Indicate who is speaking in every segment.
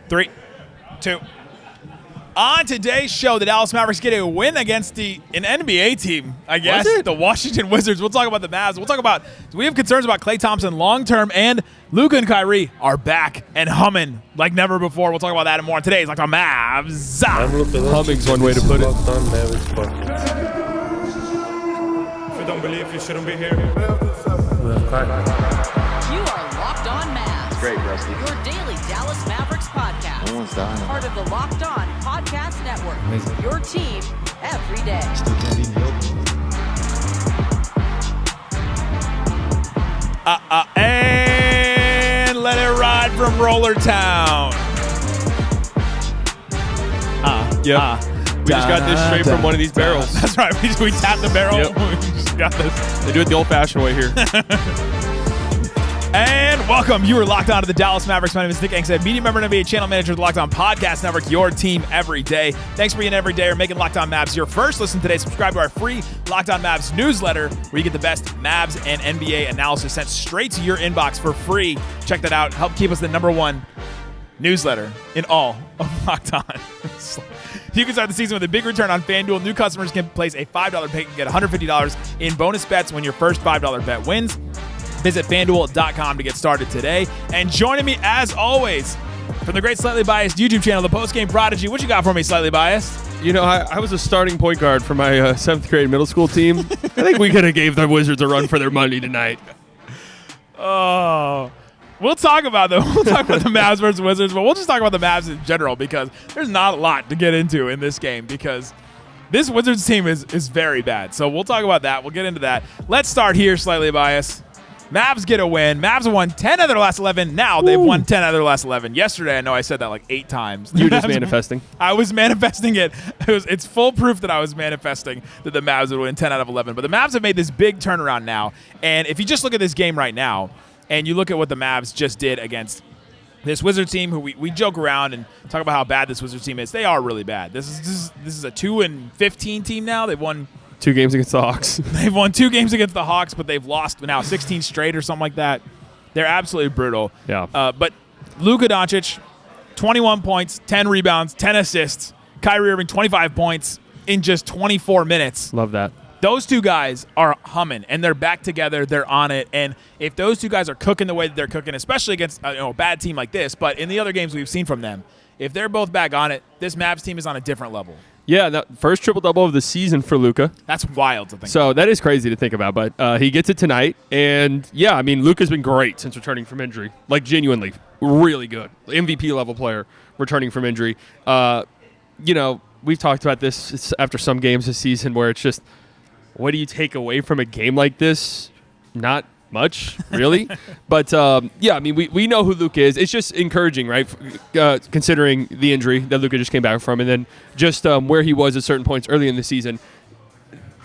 Speaker 1: 3, 2. On today's show, the Dallas Mavericks get a win against an NBA team, I guess. The Washington Wizards. We'll talk about the Mavs. We'll talk about – we have concerns about Klay Thompson long-term, and Luka and Kyrie are back and humming like never before. We'll talk about that and more on today's Locked On Mavs.
Speaker 2: Humming's one way to put it.
Speaker 3: If you don't believe, you shouldn't be here.
Speaker 4: You are Locked On Mavs.
Speaker 5: Great, Rusty.
Speaker 4: Your daily Dallas Mavericks podcast.
Speaker 5: No one's dying.
Speaker 4: Part of the Locked On Podcast Network.
Speaker 2: Amazing.
Speaker 4: Your team every day.
Speaker 1: And let it ride from Roller Town.
Speaker 2: We just got this straight from one of these barrels.
Speaker 1: That's right. We tapped the barrel.
Speaker 2: Yep.
Speaker 1: We just got this.
Speaker 2: They do it the old-fashioned way here.
Speaker 1: And welcome. You are locked on to the Dallas Mavericks. My name is Nick Angstead, media member and NBA channel manager of the Locked On Podcast Network, your team every day. Thanks for being every day or making Locked On Mavs your first listen today. Subscribe to our free Locked On Mavs newsletter where you get the best Mavs and NBA analysis sent straight to your inbox for free. Check that out. Help keep us the #1 newsletter in all of Locked On. You can start the season with a big return on FanDuel. New customers can place a $5 bet and get $150 in bonus bets when your first $5 bet wins. Visit FanDuel.com to get started today. And joining me, as always, from the great Slightly Biased YouTube channel, the Postgame Prodigy. What you got for me, Slightly Biased?
Speaker 2: You know, I was a starting point guard for my 7th grade middle school team. I think we could have gave the Wizards a run for their money tonight.
Speaker 1: Oh, we'll talk about them. We'll talk about the Mavs versus Wizards, but we'll just talk about the Mavs in general because there's not a lot to get into in this game because this Wizards team is very bad. So we'll talk about that. We'll get into that. Let's start here, Slightly Biased. Mavs get a win. Mavs have won 10 out of their last 11. Now they've won 10 out of their last 11. Yesterday, I know I said that like 8 times.
Speaker 2: You were just manifesting.
Speaker 1: I was manifesting it. It's full proof that I was manifesting that the Mavs would win 10 out of 11. But the Mavs have made this big turnaround now. And if you just look at this game right now, and you look at what the Mavs just did against this Wizards team, who we joke around and talk about how bad this Wizards team is. They are really bad. This is a 2-15 team now. They've won
Speaker 2: 2 games against the Hawks.
Speaker 1: They've won 2 games against the Hawks, but they've lost now 16 straight or something like that. They're absolutely brutal.
Speaker 2: Yeah.
Speaker 1: But Luka Doncic, 21 points, 10 rebounds, 10 assists. Kyrie Irving, 25 points in just 24 minutes.
Speaker 2: Love that.
Speaker 1: Those 2 guys are humming, and they're back together. They're on it. And if those 2 guys are cooking the way that they're cooking, especially against a bad team like this, but in the other games we've seen from them, if they're both back on it, this Mavs team is on a different level. Yeah,
Speaker 2: the first triple-double of the season for Luka.
Speaker 1: That's wild to think
Speaker 2: So that is crazy to think about, but he gets it tonight. And, yeah, I mean, Luka's been great since returning from injury. Like, genuinely, really good. MVP-level player returning from injury. You know, we've talked about this after some games this season where it's just, what do you take away from a game like this? Not much, really. But, yeah, I mean, we know who Luka is. It's just encouraging, right, considering the injury that Luka just came back from and then just where he was at certain points early in the season.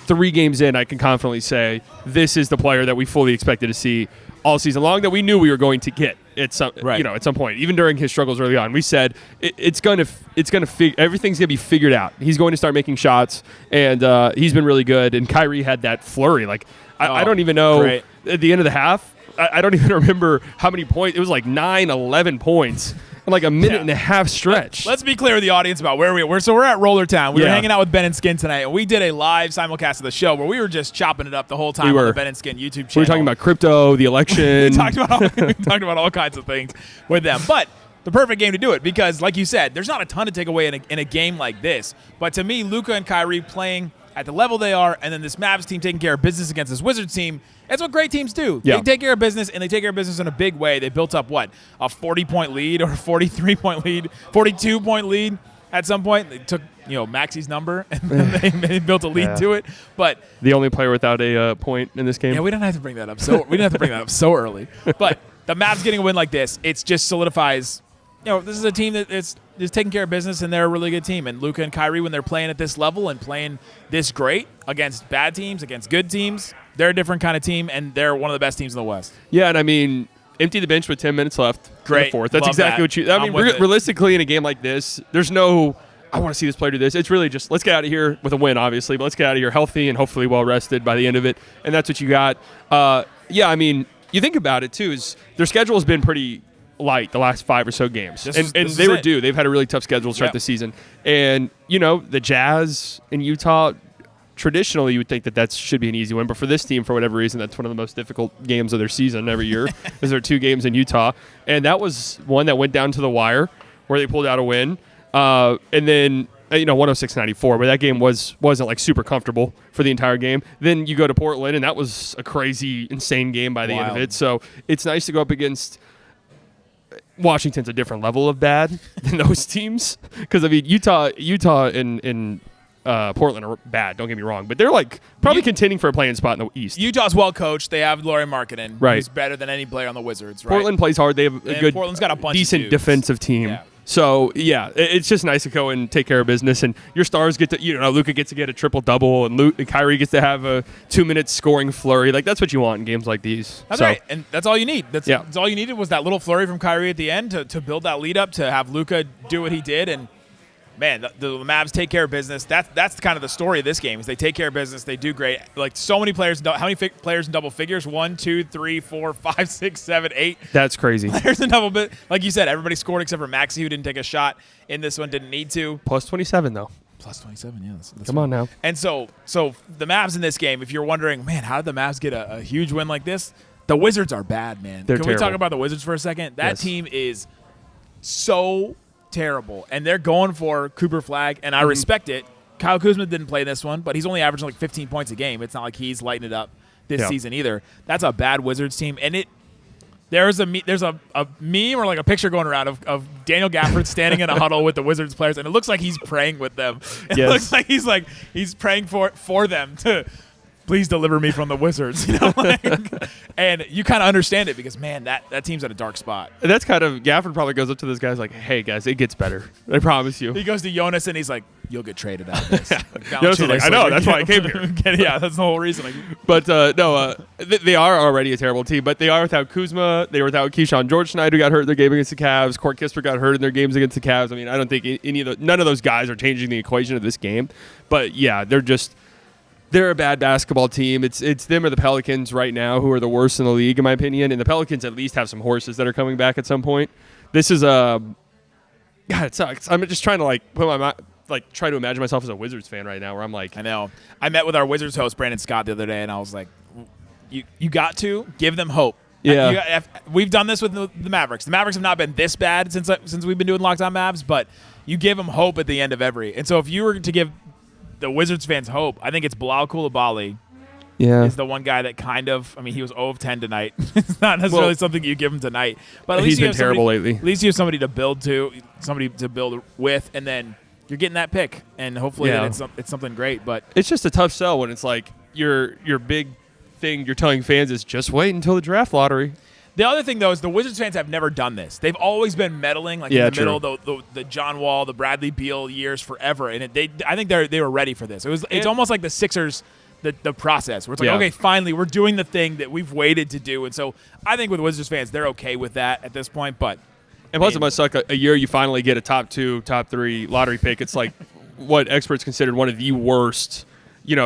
Speaker 2: 3 games in, I can confidently say this is the player that we fully expected to see all season long that we knew we were going to get at some, at some point. Even during his struggles early on, we said everything's gonna be figured out. He's going to start making shots, and he's been really good. And Kyrie had that flurry. Like I don't even know at the end of the half. I don't even remember how many points. It was like 9-11 points. In like a minute and a half stretch.
Speaker 1: Let's be clear with the audience about where we were. So we're at Roller Town. We were hanging out with Ben and Skin tonight, and we did a live simulcast of the show where we were just chopping it up the whole time on the Ben and Skin YouTube channel.
Speaker 2: We were talking about crypto, the election.
Speaker 1: we talked about all kinds of things with them. But the perfect game to do it because, like you said, there's not a ton to take away in a game like this. But to me, Luka and Kyrie playing at the level they are, and then this Mavs team taking care of business against this Wizards team, that's what great teams do.
Speaker 2: Yeah.
Speaker 1: They take care of business, and they take care of business in a big way. They built up, a 40-point lead or a 43-point lead, 42-point lead at some point. They took, Maxi's number, and then they built a lead to it. But
Speaker 2: the only player without a point in this game.
Speaker 1: Yeah, we didn't have to bring that up. So early. But the Mavs getting a win like this, it just solidifies this is a team that is taking care of business, and they're a really good team. And Luka and Kyrie, when they're playing at this level and playing this great against bad teams, against good teams, they're a different kind of team, and they're one of the best teams in the West.
Speaker 2: Yeah, and I mean, empty the bench with 10 minutes left.
Speaker 1: Great.
Speaker 2: In the fourth. That's exactly what you – I mean, realistically, in a game like this, there's no – I want to see this player do this. It's really just let's get out of here with a win, obviously, but let's get out of here healthy and hopefully well-rested by the end of it, and that's what you got. Yeah, I mean, you think about it, too, is their schedule has been pretty – light the last 5 or so games.
Speaker 1: This
Speaker 2: And
Speaker 1: is
Speaker 2: they were
Speaker 1: it.
Speaker 2: due. They've had a really tough schedule to start the season. And, the Jazz in Utah, traditionally you would think that should be an easy win. But for this team, for whatever reason, that's one of the most difficult games of their season every year is there 2 games in Utah. And that was one that went down to the wire where they pulled out a win. And then 106-94, but that game wasn't like super comfortable for the entire game. Then you go to Portland, and that was a crazy, insane game by the end of it. So it's nice to go up against Washington's a different level of bad than those teams because Utah and Portland are bad. Don't get me wrong, but they're like probably contending for a playing spot in the East.
Speaker 1: Utah's well coached. They have Lauri Markkanen,
Speaker 2: right?
Speaker 1: Who's better than any player on the Wizards. Right?
Speaker 2: Portland plays hard. They have a good,
Speaker 1: Portland's got a bunch
Speaker 2: decent
Speaker 1: of dudes.
Speaker 2: defensive team.
Speaker 1: Yeah.
Speaker 2: So, it's just nice to go and take care of business. And your stars get to, Luka gets to get a triple-double, and Kyrie gets to have a 2-minute scoring flurry. Like, that's what you want in games like these.
Speaker 1: That's right. And that's all you need. That's all you needed was that little flurry from Kyrie at the end to build that lead up, to have Luka do what he did. And, man, the Mavs take care of business. That's kind of the story of this game is they take care of business. They do great. Like, so many players. How many players in double figures? 1, 2, 3, 4, 5, 6, 7, 8. That's
Speaker 2: crazy.
Speaker 1: Players in double bit. Like you said, everybody scored except for Maxey, who didn't take a shot in this one, didn't need to.
Speaker 2: Plus 27, though.
Speaker 1: Plus 27, yeah. That's
Speaker 2: Come on now.
Speaker 1: And so the Mavs in this game, if you're wondering, man, how did the Mavs get a huge win like this? The Wizards are bad, man.
Speaker 2: They're
Speaker 1: Can
Speaker 2: terrible.
Speaker 1: we talk about the Wizards for a second? That
Speaker 2: Yes.
Speaker 1: team is so terrible, and they're going for Cooper Flag, and I respect it. Kyle Kuzma didn't play this one, but he's only averaging like 15 points a game. It's not like he's lighting it up this season either. That's a bad Wizards team, and there's a meme or like a picture going around of Daniel Gafford standing in a huddle with the Wizards players, and it looks like he's praying with them. It looks like he's praying for them to please deliver me from the Wizards, and you kind of understand it because, man, that team's at a dark spot.
Speaker 2: And that's kind of Gafford probably goes up to those guys like, hey guys, it gets better. I promise you.
Speaker 1: He goes to Jonas and he's like, you'll get traded out of this.
Speaker 2: Jonas is like, I know, that's why I came here.
Speaker 1: Yeah, that's the whole reason.
Speaker 2: But they are already a terrible team, but they are without Kuzma. They were without Keyshawn George tonight, who got hurt in their game against the Cavs. Court Kisper got hurt in their games against the Cavs. I mean, I don't think none of those guys are changing the equation of this game. But yeah, they're a bad basketball team. It's them or the Pelicans right now who are the worst in the league, in my opinion. And the Pelicans at least have some horses that are coming back at some point. This is God, it sucks. I'm just trying to try to imagine myself as a Wizards fan right now, where I'm like,
Speaker 1: I know. I met with our Wizards host Brandon Scott the other day, and I was like, you got to give them hope.
Speaker 2: Yeah,
Speaker 1: we've done this with the Mavericks. The Mavericks have not been this bad since we've been doing Locked On Mavs, but you give them hope at the end of every. And so if you were to give the Wizards fans hope, I think it's Bilal Coulibaly.
Speaker 2: Yeah,
Speaker 1: is the one guy that he was 0 of 10 tonight. It's not necessarily something you give him tonight, but at least
Speaker 2: he's been terrible lately.
Speaker 1: At least you have somebody to build with, and then you're getting that pick, and hopefully then it's something great. But
Speaker 2: it's just a tough sell when it's like your big thing you're telling fans is just wait until the draft lottery.
Speaker 1: The other thing, though, is the Wizards fans have never done this. They've always been meddling, in the middle, the John Wall, the Bradley Beal years forever, and I think they were ready for this. It's almost like the Sixers, the process where it's like, okay, finally, we're doing the thing that we've waited to do, and so I think with Wizards fans, they're okay with that at this point. But
Speaker 2: plus, it must suck a year you finally get a top 2, top 3 lottery pick. It's like what experts considered one of the worst,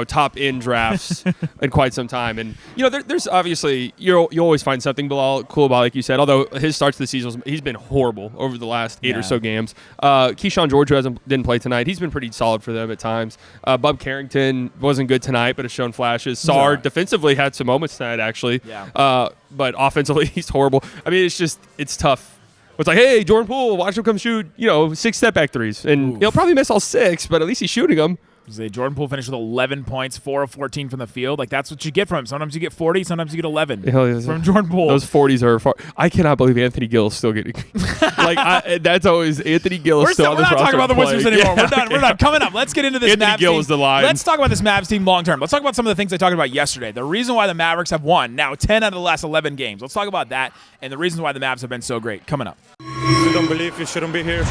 Speaker 2: top end drafts in quite some time. And there's obviously you always find something Bilal Coulibaly, like you said. Although his starts to the season he's been horrible over the last 8 or so games. Keyshawn George, who didn't play tonight, he's been pretty solid for them at times. Bub Carrington wasn't good tonight, but has shown flashes. Sarr defensively had some moments tonight actually.
Speaker 1: Yeah.
Speaker 2: But offensively he's horrible. I mean, it's tough. It's like, hey, Jordan Poole, watch him come shoot 6 step back threes, and he'll probably miss all 6, but at least he's shooting them.
Speaker 1: Jordan Poole finished with 11 points, 4 of 14 from the field. Like, that's what you get from him. Sometimes you get 40, sometimes you get 11 from Jordan Poole.
Speaker 2: Those 40s are far. I cannot believe Anthony Gill is still getting. That's always Anthony Gill is still on this roster.
Speaker 1: We're not talking about the Wizards anymore. We're done. We're done. Coming up, let's get into this
Speaker 2: Anthony
Speaker 1: Mavs
Speaker 2: Gill
Speaker 1: team.
Speaker 2: is the line.
Speaker 1: Let's talk about this Mavs team long term. Let's talk about some of the things I talked about yesterday. The reason why the Mavericks have won now 10 out of the last 11 games. Let's talk about that and the reasons why the Mavs have been so great. Coming up.
Speaker 3: If you don't believe, you shouldn't be here.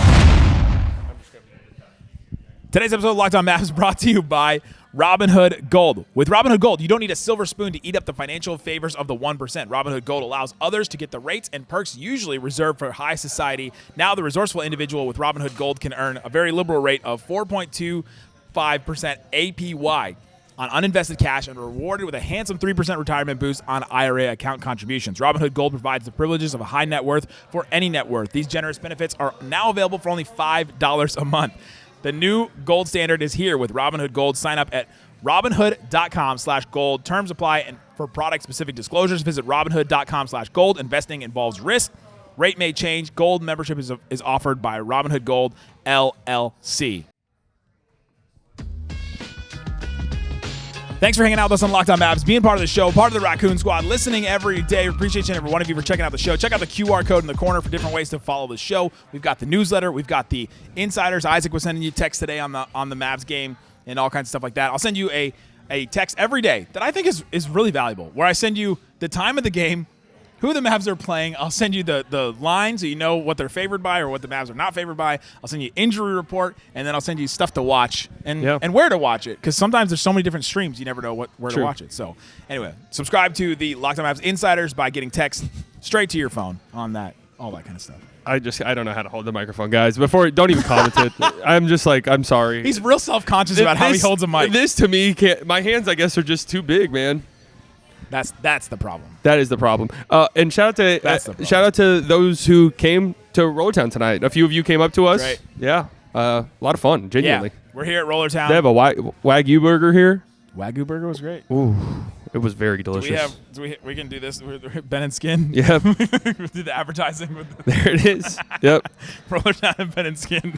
Speaker 1: Today's episode of Locked On Mavs brought to you by Robinhood Gold. With Robinhood Gold, you don't need a silver spoon to eat up the financial favors of the 1%. Robinhood Gold allows others to get the rates and perks usually reserved for high society. Now the resourceful individual with Robinhood Gold can earn a very liberal rate of 4.25% APY. on uninvested cash and are rewarded with a handsome 3% retirement boost on IRA account contributions. Robinhood Gold provides the privileges of a high net worth for any net worth. These generous benefits are now available for only $5 a month. The new gold standard is here with Robinhood Gold. Sign up at Robinhood.com/gold. Terms apply, and for product-specific disclosures, visit Robinhood.com/gold. Investing involves risk. Rate may change. Gold membership is offered by Robinhood Gold, LLC. Thanks for hanging out with us on Locked On Mavs, being part of the show, part of the Raccoon Squad, listening every day. We appreciate each and every one of you for checking out the show. Check out the QR code in the corner for different ways to follow the show. We've got the newsletter. We've got the insiders. Isaac was sending you texts today on the Mavs game and all kinds of stuff like that. I'll send you a text every day that I think is really valuable, where I send you the time of the game, who the Mavs are playing. I'll send you the line so you know what they're favored by or what the Mavs are not favored by. I'll send you injury report, and then I'll send you stuff to watch and where to watch it, because sometimes there's so many different streams you never know where to watch it. So anyway, subscribe to the Locked On Mavs Insiders by getting text straight to your phone on that, all that kind of stuff.
Speaker 2: I don't know how to hold the microphone, guys. Don't even comment it. I'm just like, I'm sorry.
Speaker 1: He's real self-conscious about how he holds a mic.
Speaker 2: This to me, my hands, I guess, are just too big, man.
Speaker 1: That's the problem.
Speaker 2: That is the problem. And shout out to those who came to Rollertown tonight. A few of you came up to us.
Speaker 1: Right.
Speaker 2: Yeah. A lot of fun, genuinely.
Speaker 1: Yeah, we're here at Rollertown.
Speaker 2: They have a Wagyu burger here.
Speaker 1: Wagyu burger was great.
Speaker 2: Ooh, it was very delicious.
Speaker 1: We can do this. We're Ben and Skin.
Speaker 2: Yeah.
Speaker 1: Do the advertising with
Speaker 2: there it is. Yep.
Speaker 1: Rollertown and Ben and Skin.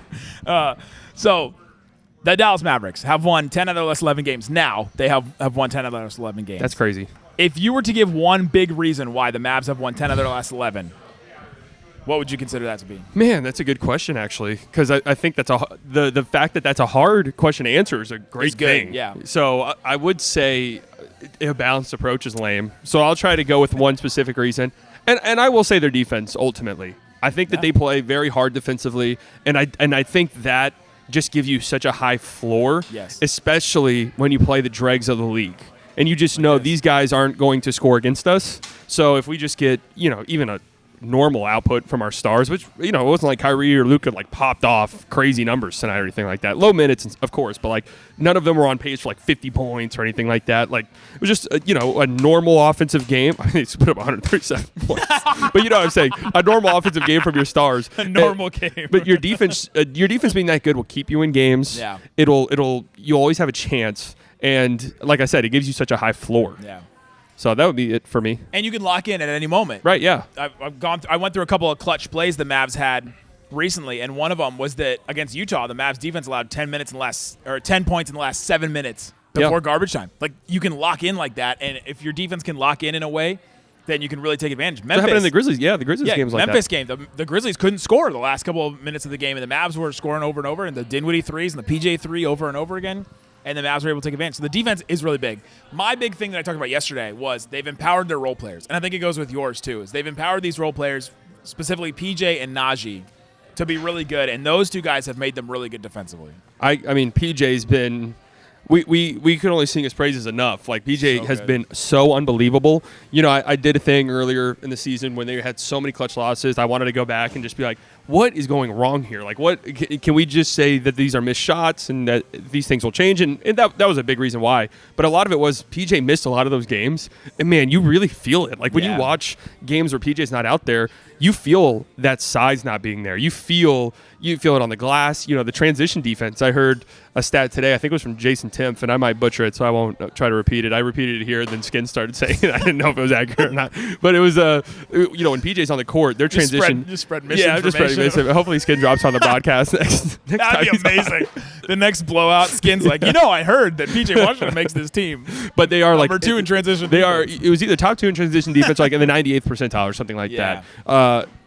Speaker 1: So the Dallas Mavericks have won 10 out of their last 11 games. Now they have won 10 out of their last 11 games.
Speaker 2: That's crazy.
Speaker 1: If you were to give one big reason why the Mavs have won 10 of their last 11, what would you consider that to be?
Speaker 2: Man, that's a good question, actually, because I think that's the fact that that's a hard question to answer is a great thing.
Speaker 1: Yeah.
Speaker 2: So I would say a balanced approach is lame. So I'll try to go with one specific reason, and I will say their defense ultimately. I think that they play very hard defensively, and I think that just gives you such a high floor, especially when you play the dregs of the league. And you just know these guys aren't going to score against us. So if we just get, even a normal output from our stars, which, it wasn't like Kyrie or Luka popped off crazy numbers tonight or anything like that. Low minutes, of course, but none of them were on pace for 50 points or anything like that. It was just, a normal offensive game. I mean, it's put up 137 points. But you know what I'm saying? A normal offensive game from your stars.
Speaker 1: A normal game.
Speaker 2: But your defense being that good will keep you in games.
Speaker 1: Yeah.
Speaker 2: You'll always have a chance. And like I said, it gives you such a high floor.
Speaker 1: Yeah.
Speaker 2: So that would be it for me.
Speaker 1: And you can lock in at any moment.
Speaker 2: Right, yeah.
Speaker 1: I went through a couple of clutch plays the Mavs had recently, and one of them was that against Utah, the Mavs defense allowed 10 points in the last 7 minutes before garbage time. You can lock in like that, and if your defense can lock in a way, then you can really take advantage.
Speaker 2: Memphis. That happened in the Grizzlies. Yeah, the Grizzlies games like that.
Speaker 1: Memphis game. The Grizzlies couldn't score the last couple of minutes of the game, and the Mavs were scoring over and over, and the Dinwiddie threes and the PJ three over and over again. And the Mavs were able to take advantage. So the defense is really big. My big thing that I talked about yesterday was they've empowered their role players. And I think it goes with yours too, is they've empowered these role players, specifically PJ and Najee, to be really good. And those two guys have made them really good defensively.
Speaker 2: I mean, PJ's been – we can only sing his praises enough. PJ has been so unbelievable. I did a thing earlier in the season when they had so many clutch losses. I wanted to go back and just be like, what is going wrong here? What can we just say that these are missed shots and that these things will change? And that was a big reason why. But a lot of it was PJ missed a lot of those games. And, man, you really feel it. When you watch games where PJ's not out there, you feel that size not being there. You feel it on the glass. The transition defense. I heard a stat today. I think it was from Jason Timpf, and I might butcher it, so I won't try to repeat it. I repeated it here, and then Skin started saying it. I didn't know if it was accurate or not. But it was, when PJ's on the court, their transition.
Speaker 1: Just spread misinformation.
Speaker 2: Hopefully Skin drops on the podcast next
Speaker 1: That'd be amazing. The next blowout, Skin's like, I heard that PJ Washington makes this team.
Speaker 2: But they are
Speaker 1: number 2 in transition.
Speaker 2: They are. It was either top 2 in transition defense, in the 98th percentile or something like that.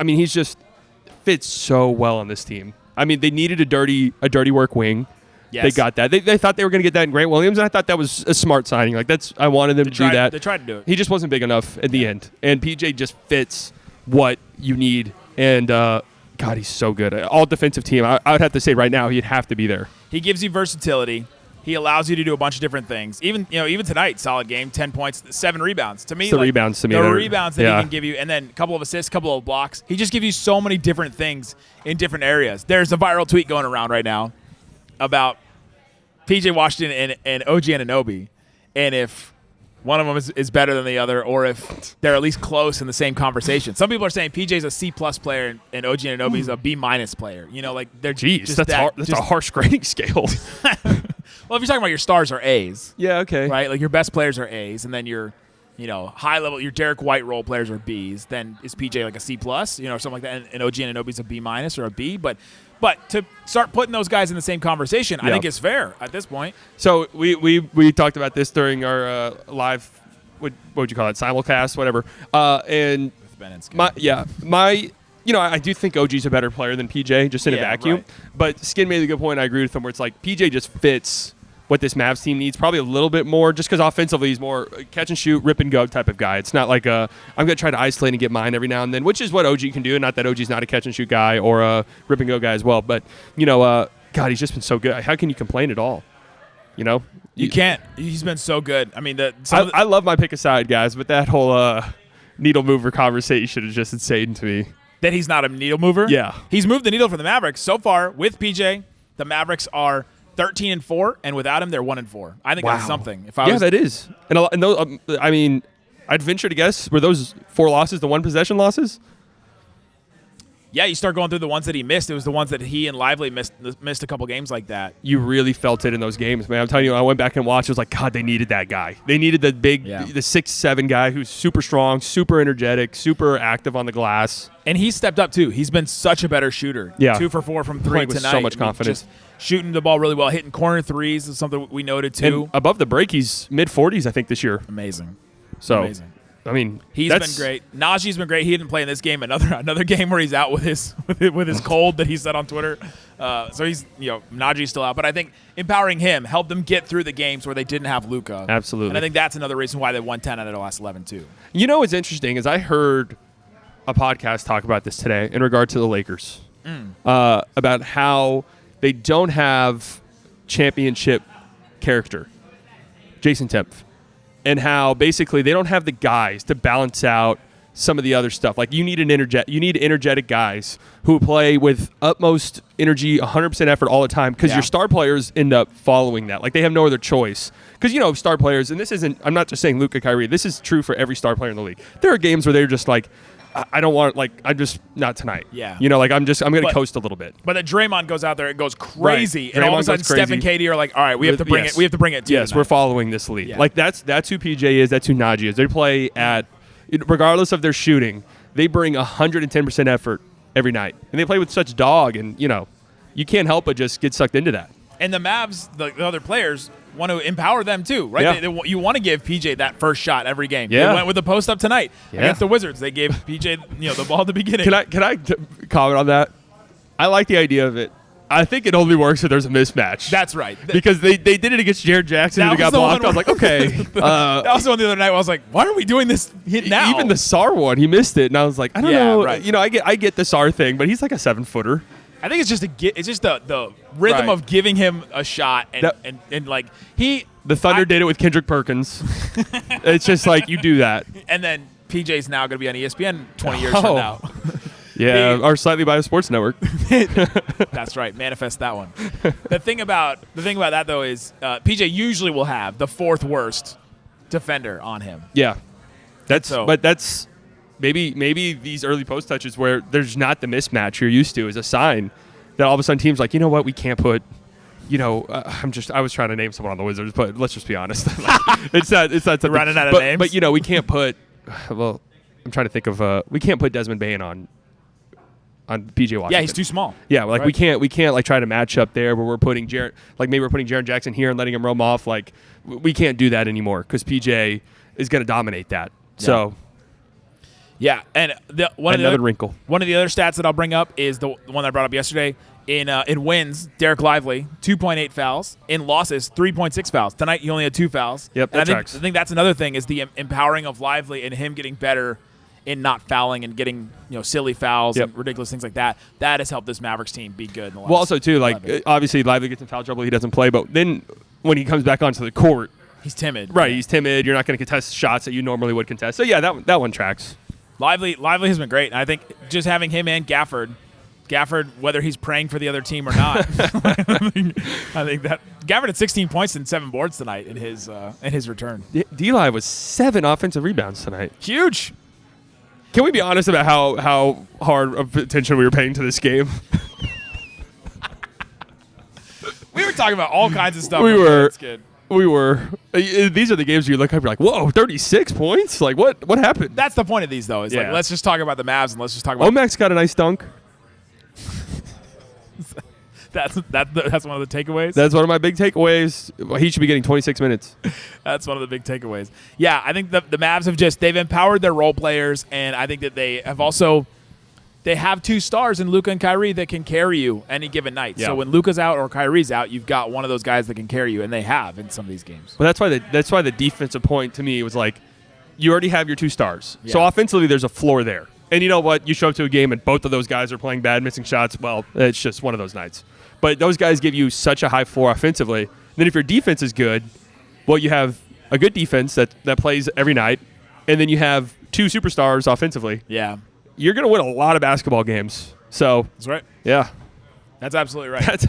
Speaker 2: He's just fits so well on this team. They needed a dirty work wing. Yes. They got that. They thought they were going to get that in Grant Williams, and I thought that was a smart signing. I wanted them to do that.
Speaker 1: They tried to do it.
Speaker 2: He just wasn't big enough at the end, and PJ just fits what you need. And God, he's so good. All defensive team. I would have to say right now he'd have to be there.
Speaker 1: He gives you versatility. He allows you to do a bunch of different things. Even tonight, solid game, 10 points, 7 rebounds. To me,
Speaker 2: it's the rebounds to me.
Speaker 1: The rebounds that he can give you, and then a couple of assists, a couple of blocks. He just gives you so many different things in different areas. There's a viral tweet going around right now about PJ Washington and OG Anunoby. and if one of them is better than the other, or if they're at least close in the same conversation. Some people are saying PJ's a C+ player and OG Anunoby's a B- player. You know, like they're
Speaker 2: Jeez, that's a harsh grading scale.
Speaker 1: Well, if you're talking about your stars are A's,
Speaker 2: Yeah, okay.
Speaker 1: right? Like your best players are A's, and then your, high level, your Derek White role players are B's. Then is PJ like a C+, or something like that, and OG Anunoby's a B- or a B. But to start putting those guys in the same conversation, I think it's fair at this point.
Speaker 2: So we talked about this during our live, what would you call it, simulcast, whatever. And
Speaker 1: With Ben and Skin.
Speaker 2: I do think OG's a better player than PJ, just in a vacuum.
Speaker 1: Right.
Speaker 2: But Skin made a good point. I agree with him, where it's like PJ just fits what this Mavs team needs, probably a little bit more, just because offensively he's more catch and shoot, rip and go type of guy. It's not like I'm going to try to isolate and get mine every now and then, which is what OG can do. Not that OG's not a catch and shoot guy or a rip and go guy as well. But, God, he's just been so good. How can you complain at all?
Speaker 1: You can't. He's been so good. I mean,
Speaker 2: I love my pick aside, guys, but that whole needle mover conversation is just insane to me.
Speaker 1: that he's not a needle mover.
Speaker 2: Yeah.
Speaker 1: He's moved the needle for the Mavericks. So far, with PJ, the Mavericks are 13-4, and without him, they're 1-4. I think that's something.
Speaker 2: That is. And those, I mean, I'd venture to guess, were those 4 losses the one possession losses?
Speaker 1: Yeah, you start going through the ones that he missed. It was the ones that he and Lively missed a couple games like that.
Speaker 2: You really felt it in those games, man. I'm telling you, I went back and watched. It was like, God, they needed that guy. They needed the big, the 6'7" guy who's super strong, super energetic, super active on the glass.
Speaker 1: And he's stepped up, too. He's been such a better shooter.
Speaker 2: Yeah.
Speaker 1: 2 for 4 from 3
Speaker 2: Playing with
Speaker 1: tonight.
Speaker 2: so much confidence.
Speaker 1: Just shooting the ball really well. Hitting corner threes is something we noted, too.
Speaker 2: And above the break, he's mid-40s, I think, this year.
Speaker 1: Amazing.
Speaker 2: So,
Speaker 1: Amazing.
Speaker 2: I mean,
Speaker 1: He's been great. Najee's been great. He didn't play in this game. Another game where he's out with his cold that he said on Twitter. So he's Najee's still out. But I think empowering him helped them get through the games where they didn't have Luka.
Speaker 2: Absolutely.
Speaker 1: And I think that's another reason why they won 10 out of the last 11 too.
Speaker 2: You know what's interesting is I heard a podcast talk about this today in regard to the Lakers about how they don't have championship character. Jason Timpf. And how basically they don't have the guys to balance out some of the other stuff. Like you need energetic guys who play with utmost energy, 100% effort all the time, because your star players end up following that. Like they have no other choice. Because star players, and this isn't. I'm not just saying Luka Kyrie. This is true for every star player in the league. There are games where they're just like, I don't want. Like I'm just not tonight.
Speaker 1: Yeah.
Speaker 2: I'm going to coast a little bit.
Speaker 1: But then Draymond goes out there, it goes crazy,
Speaker 2: Right.
Speaker 1: and all of a
Speaker 2: Draymond
Speaker 1: sudden
Speaker 2: goes
Speaker 1: Steph
Speaker 2: crazy.
Speaker 1: and Katie are like, all right, we have to bring it. We have to bring it too.
Speaker 2: Yes,
Speaker 1: tonight.
Speaker 2: we're following this lead.
Speaker 1: Yeah.
Speaker 2: Like that's who PJ is. That's who Najee is. They play at, regardless of their shooting, they bring 110% effort every night, and they play with such dog. And you can't help but just get sucked into that.
Speaker 1: And the Mavs, the other players, want to empower them too, right?
Speaker 2: Yeah.
Speaker 1: You want to give PJ that first shot every game.
Speaker 2: Yeah.
Speaker 1: They went with the post up tonight
Speaker 2: Yeah.
Speaker 1: against the Wizards. They gave PJ the ball at the beginning.
Speaker 2: Can I comment on that? I like the idea of it. I think it only works if there's a mismatch.
Speaker 1: That's right.
Speaker 2: Because they did it against Jared Jackson and it got blocked. I was like, okay.
Speaker 1: That was the one the other night where I was like, why are we doing this now?
Speaker 2: Even the SAR one, he missed it, and I was like, I don't know.
Speaker 1: Right.
Speaker 2: I get the SAR thing, but he's like a 7-footer.
Speaker 1: I think it's just the rhythm of giving him a shot and like he.
Speaker 2: The Thunder did it with Kendrick Perkins. It's just like you do that.
Speaker 1: And then PJ's now going to be on ESPN 20 years from now.
Speaker 2: Yeah, or slightly biased sports network.
Speaker 1: That's right. Manifest that one. The thing about that though is PJ usually will have the 4th worst defender on him.
Speaker 2: Yeah, but that's maybe these early post touches where there's not the mismatch you're used to is a sign that all of a sudden teams like, you know what, we can't put. I was trying to name someone on the Wizards, but let's just be honest. it's not something.
Speaker 1: Running out of names.
Speaker 2: But we can't put. Well, I'm trying to think of. We can't put Desmond Bane on PJ Washington.
Speaker 1: Yeah, he's too small.
Speaker 2: Yeah, like we can't like try to match up there where we're putting Jaren, like maybe we're putting Jaren Jackson here and letting him roam off. Like we can't do that anymore because PJ is going to dominate that.
Speaker 1: Yeah.
Speaker 2: So.
Speaker 1: Yeah, and one of the other stats that I'll bring up is the one that I brought up yesterday. In wins, Derek Lively, 2.8 fouls. In losses, 3.6 fouls. Tonight, he only had 2 fouls.
Speaker 2: Yep,
Speaker 1: and
Speaker 2: tracks.
Speaker 1: I think that's another thing is the empowering of Lively and him getting better in not fouling and getting silly fouls and ridiculous things like that. That has helped this Mavericks team be good in the last.
Speaker 2: Well, also too, like obviously Lively gets in foul trouble, he doesn't play, but then when he comes back onto the court,
Speaker 1: he's timid.
Speaker 2: Right, he's timid. You're not going to contest shots that you normally would contest. So yeah, that one tracks.
Speaker 1: Lively has been great. And I think just having him and Gafford Gafford, whether he's praying for the other team or not. I think that Gafford had 16 points and 7 boards tonight in his return.
Speaker 2: D-Live was 7 offensive rebounds tonight.
Speaker 1: Huge.
Speaker 2: Can we be honest about how hard of attention we were paying to this game?
Speaker 1: We were talking about all kinds of stuff.
Speaker 2: We were. These are the games where you look up, you're like, whoa, 36 points? Like, what happened?
Speaker 1: That's the point of these, though. Is like,
Speaker 2: Yeah.
Speaker 1: let's just talk about the Mavs and let's just talk about.
Speaker 2: Omax got a nice dunk.
Speaker 1: That's one of the takeaways.
Speaker 2: That's one of my big takeaways. Well, he should be getting 26 minutes.
Speaker 1: That's one of the big takeaways. Yeah, I think the Mavs have they've empowered their role players, and I think that they have 2 stars in Luka and Kyrie that can carry you any given night.
Speaker 2: Yeah.
Speaker 1: So when Luka's out or Kyrie's out, you've got one of those guys that can carry you, and they have in some of these games.
Speaker 2: But that's why the defensive point to me was like, you already have your 2 stars.
Speaker 1: Yeah.
Speaker 2: So offensively, there's a floor there. And you know what? You show up to a game and both of those guys are playing bad, missing shots. Well, it's just one of those nights. But those guys give you such a high floor offensively. Then if your defense is good, well, you have a good defense that plays every night, and then you have 2 superstars offensively.
Speaker 1: Yeah.
Speaker 2: You're going to win a lot of basketball games. So,
Speaker 1: That's right.
Speaker 2: yeah.
Speaker 1: That's absolutely right.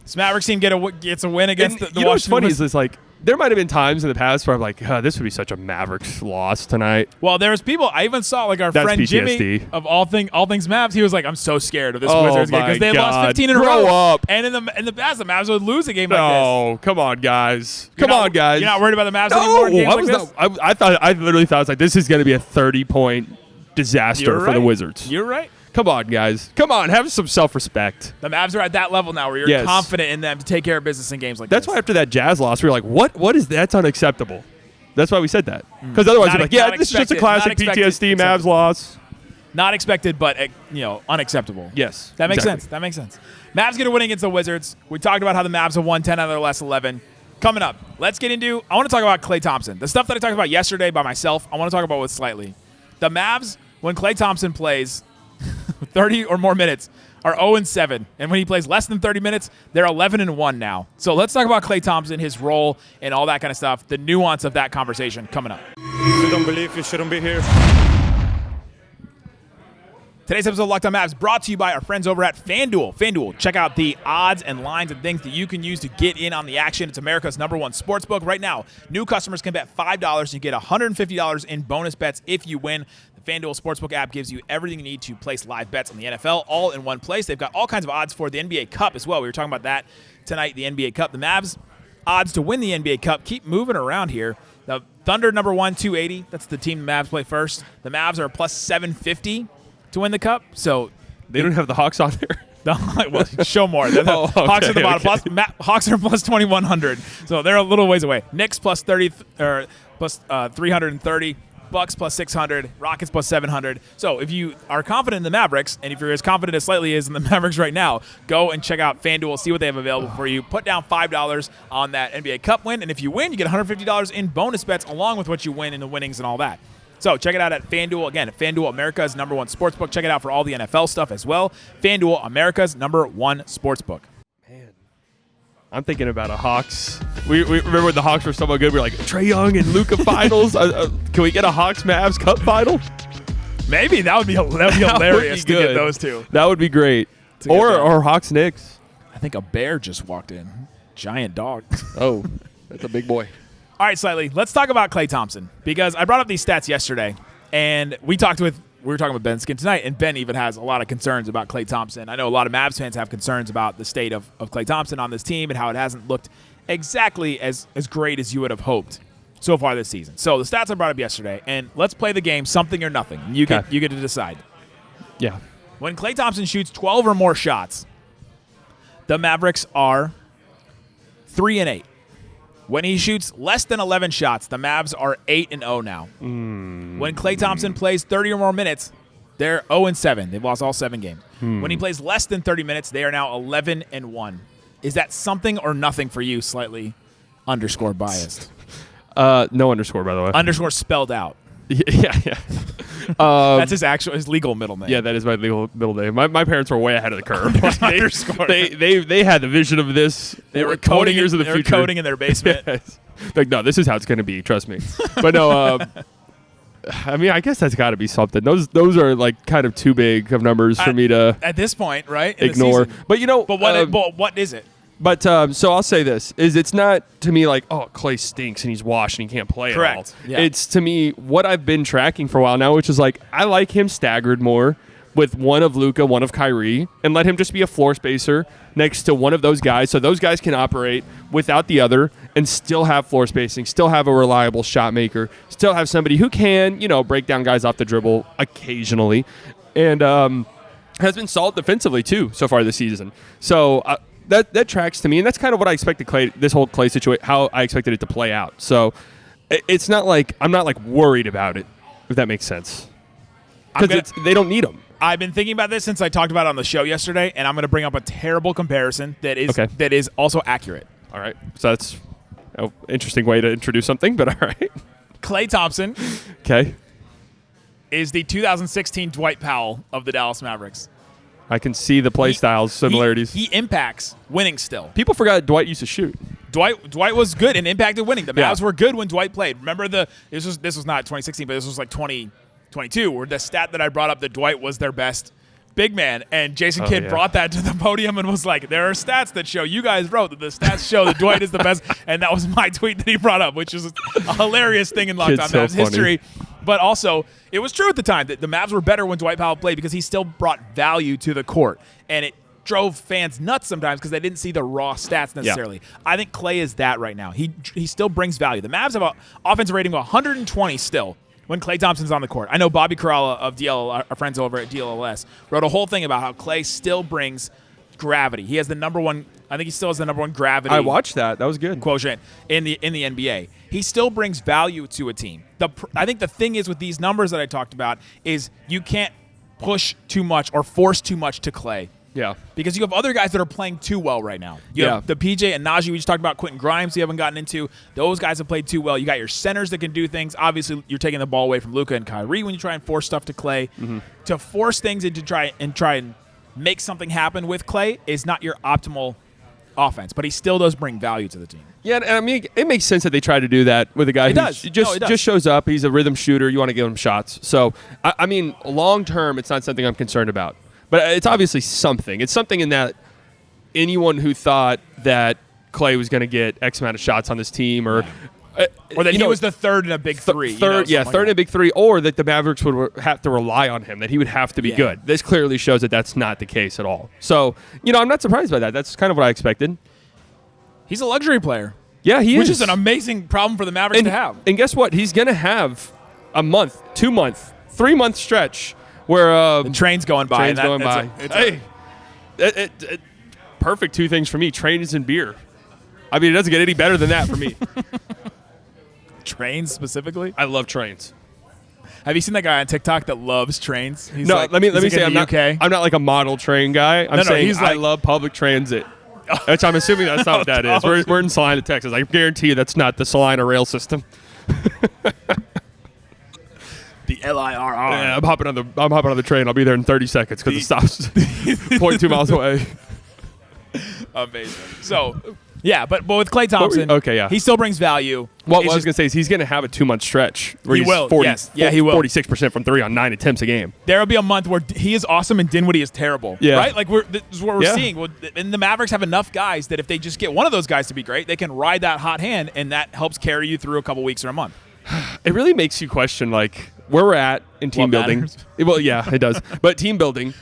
Speaker 1: This Mavericks team gets a win against the
Speaker 2: you know what's
Speaker 1: Washington
Speaker 2: funny
Speaker 1: Wizards.
Speaker 2: is like there might have been times in the past where I'm like, this would be such a Mavericks loss tonight.
Speaker 1: Well, there's people. I even saw like our
Speaker 2: That's
Speaker 1: friend
Speaker 2: PTSD.
Speaker 1: Jimmy of all things Mavs. He was like, "I'm so scared of this
Speaker 2: Oh
Speaker 1: Wizards game
Speaker 2: my
Speaker 1: because they lost
Speaker 2: God.
Speaker 1: 15 in a
Speaker 2: Grow
Speaker 1: row."
Speaker 2: up.
Speaker 1: And in the past, the Mavs would lose a game like
Speaker 2: No, come on, guys.
Speaker 1: this.
Speaker 2: Come on, guys.
Speaker 1: You're not worried about the Mavs anymore in games
Speaker 2: I
Speaker 1: like
Speaker 2: was
Speaker 1: this?
Speaker 2: not. I literally thought I was like, this is going to be a 30-point disaster
Speaker 1: You're
Speaker 2: for the
Speaker 1: right.
Speaker 2: Wizards.
Speaker 1: You're right.
Speaker 2: Come on, guys. Come on, have some self-respect.
Speaker 1: The Mavs are at that level now where you're
Speaker 2: Yes.
Speaker 1: confident in them to take care of business in games like
Speaker 2: That's
Speaker 1: this.
Speaker 2: why after that Jazz loss, we were like, what is that's unacceptable. That's why we said that. Because otherwise,
Speaker 1: Not-
Speaker 2: we're like, yeah,
Speaker 1: not
Speaker 2: this is just a
Speaker 1: expected-
Speaker 2: classic
Speaker 1: not expected,
Speaker 2: PTSD Mavs
Speaker 1: acceptable.
Speaker 2: loss.
Speaker 1: Not expected, but unacceptable.
Speaker 2: Yes.
Speaker 1: That makes
Speaker 2: exactly.
Speaker 1: sense. That makes sense. Mavs get a win against the Wizards. We talked about how the Mavs have won 10 out of their last 11. Coming up, let's get into – I want to talk about Klay Thompson. The stuff that I talked about yesterday by myself, I want to talk about with Slightly. The Mavs, when Klay Thompson plays 30 or more minutes, are 0-7. And when he plays less than 30 minutes, they're 11-1 now. So let's talk about Klay Thompson, his role, and all that kind of stuff, the nuance of that conversation coming up.
Speaker 3: If you don't believe, you shouldn't be here.
Speaker 1: Today's episode of Locked On Mavs brought to you by our friends over at FanDuel. FanDuel, check out the odds and lines and things that you can use to get in on the action. It's America's #1 sportsbook. Right now, new customers can bet $5 and you get $150 in bonus bets if you win. The FanDuel Sportsbook app gives you everything you need to place live bets on the NFL all in one place. They've got all kinds of odds for the NBA Cup as well. We were talking about that tonight, the NBA Cup. The Mavs odds to win the NBA Cup keep moving around here. The Thunder #1, 280. That's the team the Mavs play first. The Mavs are plus 750 to win the Cup. So
Speaker 2: They don't have the Hawks on there.
Speaker 1: well, show more. The Hawks are at the bottom.
Speaker 2: okay.
Speaker 1: Hawks are plus 2,100. So they're a little ways away. Knicks plus 30 or plus 330. Bucks plus 600. Rockets plus 700. So if you are confident in the Mavericks, and if you're as confident as Slightly is in the Mavericks right now, go and check out FanDuel. See what they have available for you. Put down $5 on that NBA Cup win, and if you win, you get $150 in bonus bets along with what you win in the winnings and all that. So check it out at FanDuel. Again, FanDuel, America's #1 sportsbook. Check it out for all the NFL stuff as well. FanDuel, America's #1 sportsbook.
Speaker 2: I'm thinking about a Hawks. We remember when the Hawks were so good. We were like, Trae Young and Luka finals. Can we get a Hawks-Mavs Cup final?
Speaker 1: Maybe that would be hilarious to get those two.
Speaker 2: That would be great. Or Hawks-Knicks.
Speaker 1: I think a bear just walked in. Giant dog.
Speaker 2: Oh, that's a big boy.
Speaker 1: All right, Slightly. Let's talk about Klay Thompson because I brought up these stats yesterday, and we were talking with Ben Skin tonight, and Ben even has a lot of concerns about Klay Thompson. I know a lot of Mavs fans have concerns about the state of Klay Thompson on this team and how it hasn't looked exactly as great as you would have hoped so far this season. So the stats I brought up yesterday, and let's play the game something or nothing. You get to decide.
Speaker 2: Yeah.
Speaker 1: When Klay Thompson shoots 12 or more shots, the Mavericks are 3-8. When he shoots less than 11 shots, the Mavs are 8-0 now. When Klay Thompson plays 30 or more minutes, they're 0-7. They've lost all 7 games. When he plays less than 30 minutes, they are now 11-1. Is that something or nothing for you? Slightly underscore biased.
Speaker 2: No underscore, by the way.
Speaker 1: Underscore spelled out.
Speaker 2: Yeah.
Speaker 1: That's his legal middle name.
Speaker 2: Yeah, that is my legal middle name. My parents were way ahead of the curve.
Speaker 1: Underscore.
Speaker 2: They had the vision of this.
Speaker 1: They were
Speaker 2: 20 years in the future.
Speaker 1: coding in their basement.
Speaker 2: Yes. Like, no, this is how it's going to be. Trust me. But no, I mean, I guess that's got to be something. Those are like kind of too big of numbers for me to
Speaker 1: at this point, right? In
Speaker 2: ignore.
Speaker 1: the season.
Speaker 2: But
Speaker 1: but what is it?
Speaker 2: But so I'll say this: it's not to me like, oh, Klay stinks and he's washed and he can't play
Speaker 1: Correct.
Speaker 2: at all.
Speaker 1: Yeah.
Speaker 2: It's to me what I've been tracking for a while now, which is like I like him staggered more with one of Luka, one of Kyrie, and let him just be a floor spacer next to one of those guys, so those guys can operate without the other and still have floor spacing, still have a reliable shot maker, still have somebody who can, break down guys off the dribble occasionally, and has been solid defensively too so far this season. So. That tracks to me, and that's kind of what I expected this whole Klay situation, how I expected it to play out. So it's not like I'm not like worried about it, if that makes sense, because they don't need him.
Speaker 1: I've been thinking about this since I talked about it on the show yesterday, and I'm going to bring up a terrible comparison that is also accurate.
Speaker 2: All right, so that's an interesting way to introduce something, but all right.
Speaker 1: Klay Thompson, is the 2016 Dwight Powell of the Dallas Mavericks.
Speaker 2: I can see the play styles similarities.
Speaker 1: He impacts winning still.
Speaker 2: People forgot Dwight used to shoot.
Speaker 1: Dwight was good and impacted winning. The Mavs were good when Dwight played. Remember this was not 2016, but this was like 2022, where the stat that I brought up that Dwight was their best big man, and Jason Kidd brought that to the podium and was like, there are stats that show, you guys wrote that the stats show that Dwight is the best, and that was my tweet that he brought up, which is a hilarious thing in Locked On Mavs history. But also, it was true at the time that the Mavs were better when Dwight Powell played because he still brought value to the court. And it drove fans nuts sometimes because they didn't see the raw stats necessarily. Yeah. I think Klay is that right now. He still brings value. The Mavs have an offensive rating of 120 still when Klay Thompson's on the court. I know Bobby Corrala of DL, our friends over at DLLS, wrote a whole thing about how Klay still brings gravity. He has the number one. I think he still has the number one gravity.
Speaker 2: I watched that. That was good.
Speaker 1: Quotient in the NBA. He still brings value to a team. I think the thing is with these numbers that I talked about is you can't push too much or force too much to Klay.
Speaker 2: Yeah.
Speaker 1: Because you have other guys that are playing too well right now. You have the PJ and Najee we just talked about, Quentin Grimes you haven't gotten into. Those guys have played too well. You got your centers that can do things. Obviously, you're taking the ball away from Luka and Kyrie when you try and force stuff to Klay. Mm-hmm. To force things and to try and make something happen with Klay is not your optimal offense, but he still does bring value to the team.
Speaker 2: Yeah, and I mean, it makes sense that they try to do that with a guy who just shows up. He's a rhythm shooter. You want to give him shots. So, I mean, long term, it's not something I'm concerned about. But it's obviously something. It's something in that anyone who thought that Klay was going to get X amount of shots on this team or
Speaker 1: that he was the third in a big three.
Speaker 2: Third in a big three, or that the Mavericks would have to rely on him, that he would have to be good. This clearly shows that that's not the case at all. So, I'm not surprised by that. That's kind of what I expected.
Speaker 1: He's a luxury player.
Speaker 2: Yeah, he is.
Speaker 1: Which is an amazing problem for the Mavericks to have.
Speaker 2: And guess what? He's going to have a month, 2 month, 3 month stretch where
Speaker 1: the train's going by.
Speaker 2: Perfect two things for me: trains and beer. I mean, it doesn't get any better than that for me.
Speaker 1: Trains specifically?
Speaker 2: I love trains.
Speaker 1: Have you seen that guy on TikTok that loves trains?
Speaker 2: Let me say I'm not like a model train guy. I'm saying I love public transit. Which I'm assuming that's not what that is. We're in Salina, Texas. I guarantee you that's not the Salina rail system.
Speaker 1: The LIRR.
Speaker 2: Yeah, I'm hopping on the train. I'll be there in 30 seconds because it stops 0.2 miles away.
Speaker 1: Amazing. So, yeah, but with Klay Thompson, he still brings value.
Speaker 2: What I was going to say is he's going to have a 2 month stretch where he's 46% from three on 9 attempts a game.
Speaker 1: There will be a month where he is awesome and Dinwiddie is terrible. Yeah. Right? Like this is what we're seeing. Well, and the Mavericks have enough guys that if they just get one of those guys to be great, they can ride that hot hand, and that helps carry you through a couple weeks or a month.
Speaker 2: It really makes you question like where we're at in team building. Well, yeah, it does. But team building,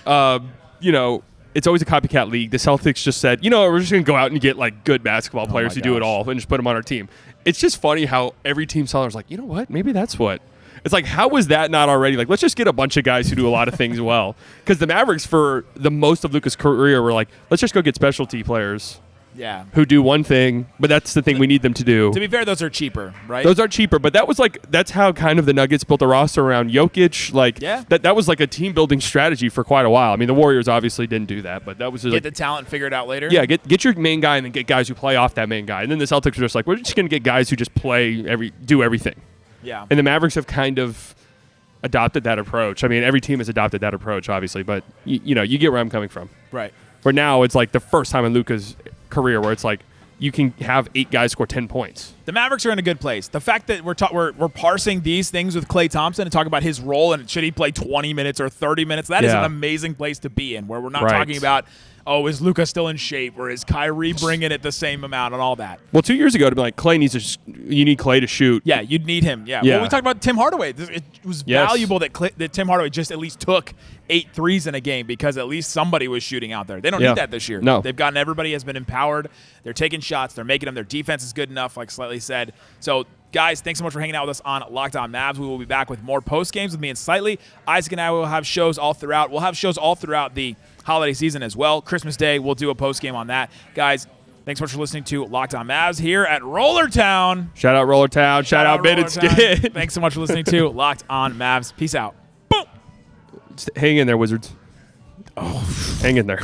Speaker 2: it's always a copycat league. The Celtics just said, we're just going to go out and get like good basketball players who do it all and just put them on our team. It's just funny how every team seller is like, you know what? Maybe that's what. It's like, how was that not already? Like, let's just get a bunch of guys who do a lot of things well. Because the Mavericks, for the most of Luka's career, were like, let's just go get specialty players.
Speaker 1: Yeah.
Speaker 2: Who do one thing, but that's the thing we need them to do.
Speaker 1: To be fair, those are cheaper, right?
Speaker 2: Those are cheaper, but that's how kind of the Nuggets built a roster around Jokic. Like that was like a team building strategy for quite a while. I mean, the Warriors obviously didn't do that, but that was just
Speaker 1: get the talent figured out later.
Speaker 2: Yeah, get your main guy and then get guys who play off that main guy. And then the Celtics are just like, we're just going to get guys who just do everything.
Speaker 1: Yeah.
Speaker 2: And the Mavericks have kind of adopted that approach. I mean, every team has adopted that approach, obviously, but you get where I'm coming from.
Speaker 1: Right.
Speaker 2: Where now it's like the first time in Luka's career where it's like, you can have 8 guys score 10 points.
Speaker 1: The Mavericks are in a good place. The fact that we're parsing these things with Klay Thompson and talking about his role and should he play 20 minutes or 30 minutes, that is an amazing place to be in, where we're not talking about, oh, is Luka still in shape, or is Kyrie bringing it the same amount and all that.
Speaker 2: Well, 2 years ago, to be like, you need Klay to shoot.
Speaker 1: Yeah, you'd need him. Yeah. Well, we talked about Tim Hardaway. It was valuable that Tim Hardaway just at least took 8 threes in a game, because at least somebody was shooting out there. They don't need that this year.
Speaker 2: No.
Speaker 1: They've gotten, everybody has been empowered. They're taking shots. They're making them. Their defense is good enough, like Slightly said. So, guys, thanks so much for hanging out with us on Locked On Mavs. We will be back with more post games with me and Slightly. Isaac and I will have shows all throughout. We'll have shows all throughout the holiday season as well. Christmas Day, we'll do a post game on that. Guys, thanks so much for listening to Locked On Mavs here at Roller Town.
Speaker 2: Shout out Roller Town. Shout out Bid and Skid.
Speaker 1: Thanks so much for listening to Locked On Mavs. Peace out. Boom.
Speaker 2: Hang in there, Wizards. Oh, hang in there.